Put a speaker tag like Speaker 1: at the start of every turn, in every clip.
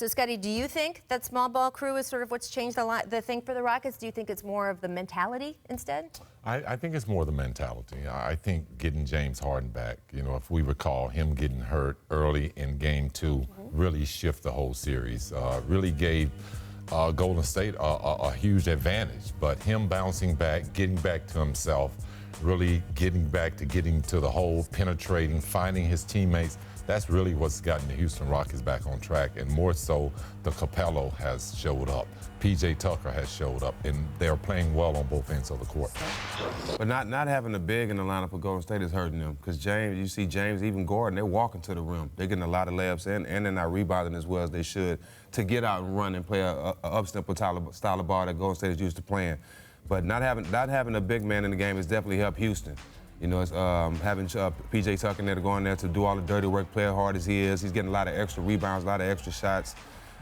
Speaker 1: So, Scottie, do you think that small ball crew is sort of what's changed the thing for the Rockets? Do you think it's more of the mentality instead?
Speaker 2: I think it's more the mentality. I think getting James Harden back, if we recall him getting hurt early in Game 2, really shift the whole series, really gave Golden State a huge advantage. But him bouncing back, getting back to himself, really getting to the hole, penetrating, finding his teammates, that's really what's gotten the Houston Rockets back on track, and more so the Capello has showed up. P.J. Tucker has showed up, and they're playing well on both ends of the court.
Speaker 3: But not having a big in the lineup for Golden State is hurting them, because James, you see James, even Gordon, they're walking to the rim. They're getting a lot of layups in, and they're not rebounding as well as they should to get out and run and play a up-tempo style of ball that Golden State is used to playing. But not having a big man in the game has definitely helped Houston. It's having P.J. Tucker in there to go in there to do all the dirty work, play as hard as he is. He's getting a lot of extra rebounds, a lot of extra shots.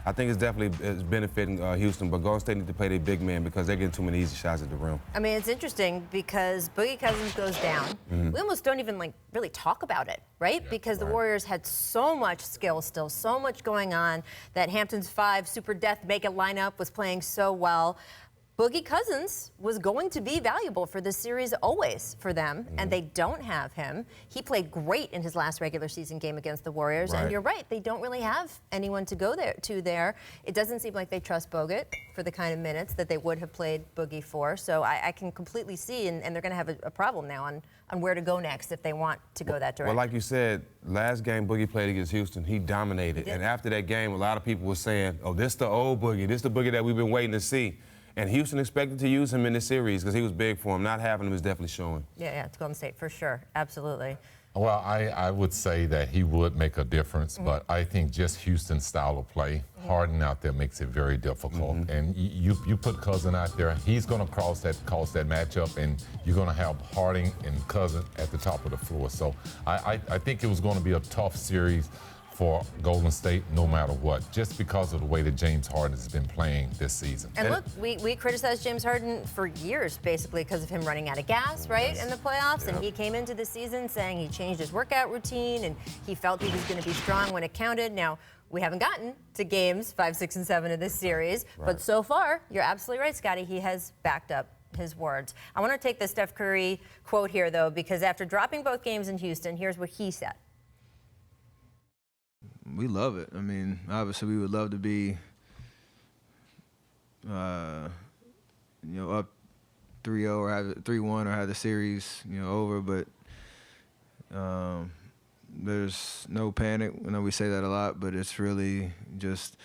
Speaker 3: I think it's definitely benefiting Houston, but Golden State need to play their big man because they're getting too many easy shots at the rim.
Speaker 1: I mean, it's interesting because Boogie Cousins goes down. We almost don't even really talk about it, right?
Speaker 2: Yeah,
Speaker 1: because the Warriors had so much skill still, so much going on. That Hampton's 5 super death make it lineup was playing so well. Boogie Cousins was going to be valuable for this series always for them, and they don't have him. He played great in his last regular season game against the Warriors, and you're right, they don't really have anyone to go there. It doesn't seem like they trust Bogut for the kind of minutes that they would have played Boogie for, so I can completely see, and they're going to have a problem now on where to go next if they want to go that direction.
Speaker 3: Well, like you said, last game Boogie played against Houston, he dominated, and after that game, a lot of people were saying, oh, this the old Boogie, this the Boogie that we've been waiting to see. And Houston expected to use him in this series because he was big for him. Not having him is definitely showing.
Speaker 1: Yeah, it's Golden State for sure. Absolutely.
Speaker 2: Well, I would say that he would make a difference, but I think just Houston's style of play, Harden out there makes it very difficult. And you put Cousin out there, he's going to cause that matchup, and you're going to have Harden and Cousin at the top of the floor. So I think it was going to be a tough series for Golden State no matter what, just because of the way that James Harden has been playing this season.
Speaker 1: And look, we criticized James Harden for years, basically, because of him running out of gas, right, in the playoffs. And he came into the season saying he changed his workout routine and he felt he was going to be strong when it counted. Now, we haven't gotten to games 5, 6, and 7 of this series, but so far, you're absolutely right, Scottie, he has backed up his words. I want to take the Steph Curry quote here, though, because after dropping both games in Houston, here's what he said.
Speaker 4: We love it. I mean, obviously we would love to be, up 3-0 or have 3-1 or have the series, over. But there's no panic. I know we say that a lot, but it's really just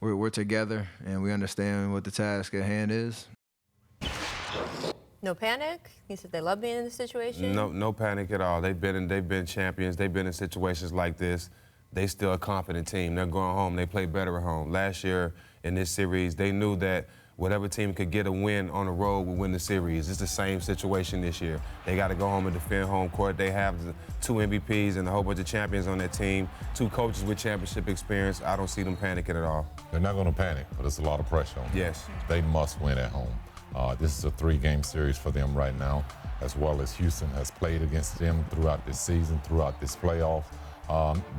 Speaker 4: we're together and we understand what the task at hand is.
Speaker 1: No panic? He said they love being in this situation.
Speaker 3: No panic at all. They've been champions. They've been in situations like this. They still a confident team. They're going home. They play better at home. Last year in this series, they knew that whatever team could get a win on the road would win the series. It's the same situation this year. They got to go home and defend home court. They have 2 MVPs and a whole bunch of champions on that team, 2 coaches with championship experience. I don't see them panicking at all.
Speaker 2: They're not going to panic, but it's a lot of pressure on them.
Speaker 3: Yes.
Speaker 2: They must win at home. This is a 3-game series for them right now, as well as Houston has played against them throughout this season, throughout this playoff.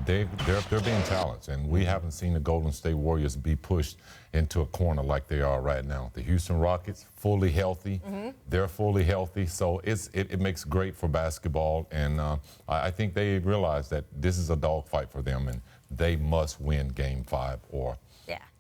Speaker 2: They're being challenged, and we haven't seen the Golden State Warriors be pushed into a corner like they are right now. The Houston Rockets, fully healthy. They're fully healthy, so it makes great for basketball, and I think they realize that this is a dogfight for them, and they must win Game 5 or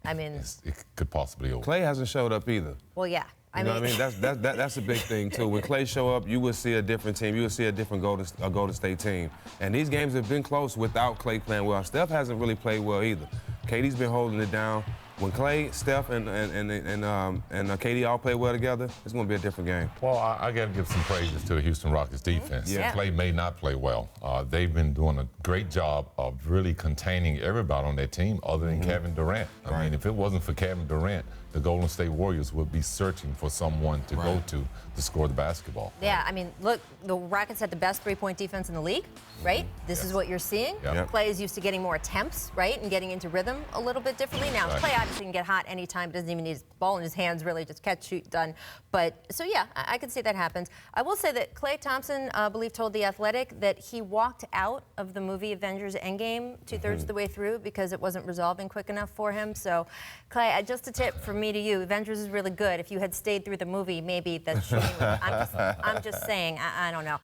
Speaker 2: it could possibly over.
Speaker 3: Klay hasn't showed up either.
Speaker 1: Well, yeah.
Speaker 3: You know what I mean? That's a big thing, too. When Klay show up, you will see a different team. You will see a different Golden State team. And these games have been close without Klay playing well. Steph hasn't really played well either. KD's been holding it down. When Klay, Steph, and KD all play well together, it's going to be a different game.
Speaker 2: Well, I got to give some praises to the Houston Rockets defense. Klay may not play well. They've been doing a great job of really containing everybody on that team other than Kevin Durant. I mean, if it wasn't for Kevin Durant, the Golden State Warriors would be searching for someone to go to score the basketball.
Speaker 1: Yeah, I mean, look, the Rockets had the best 3-point defense in the league, right? This is what you're seeing. Klay is used to getting more attempts, right, and getting into rhythm a little bit differently. Now, Klay practice. He can get hot anytime. Doesn't even need his ball in his hands, really, just catch, shoot, done. But, so yeah, I can see that happens. I will say that Klay Thompson, I believe, told The Athletic that he walked out of the movie Avengers Endgame two-thirds of the way through because it wasn't resolving quick enough for him. So, Klay, just a tip from me to you, Avengers is really good. If you had stayed through the movie, maybe that's shooting. I'm just saying, I don't know.